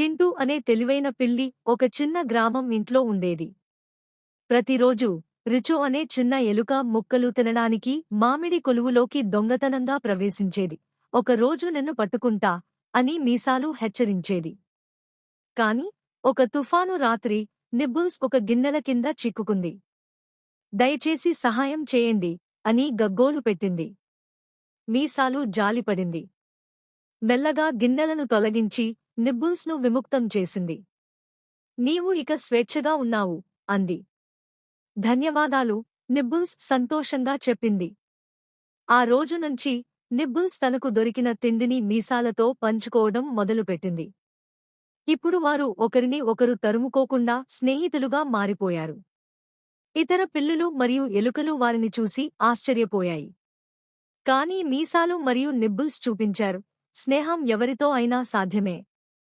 చింటూ అనే తెలివైన పిల్లి ఒక చిన్న గ్రామం ఇంట్లో ఉండేది. ప్రతిరోజూ రిచు అనే చిన్న ఎలుక ముక్కలు తినడానికి మామిడి కొలువులోకి దొంగతనంగా ప్రవేశించేది. ఒకరోజు నిన్ను పట్టుకుంటా అని మీసాలు హెచ్చరించేది. కాని ఒక తుఫాను రాత్రి నిబ్బుల్స్ ఒక గిన్నెల కింద చిక్కుకుంది. దయచేసి సహాయం చేయండి అని గగ్గోలు పెట్టింది. మీసాలు జాలిపడింది. మెల్లగా గిన్నెలను తొలగించి నిబ్బుల్స్ను విముక్తం చేసింది. నీవు ఇక స్వేచ్ఛగా ఉన్నావు అంది. ధన్యవాదాలు, నిబ్బుల్స్ సంతోషంగా చెప్పింది. ఆ రోజు నుంచి నిబ్బుల్స్ తనకు దొరికిన తిండిని మీసాలతో పంచుకోవడం మొదలుపెట్టింది. ఇప్పుడు వారు ఒకరిని ఒకరు తరుముకోకుండా స్నేహితులుగా మారిపోయారు. ఇతర పిల్లులు మరియు ఎలుకలు వారిని చూసి ఆశ్చర్యపోయాయి. కానీ మీసాలు మరియు నిబ్బుల్స్ చూపించారు, స్నేహం ఎవరితో అయినా సాధ్యమే.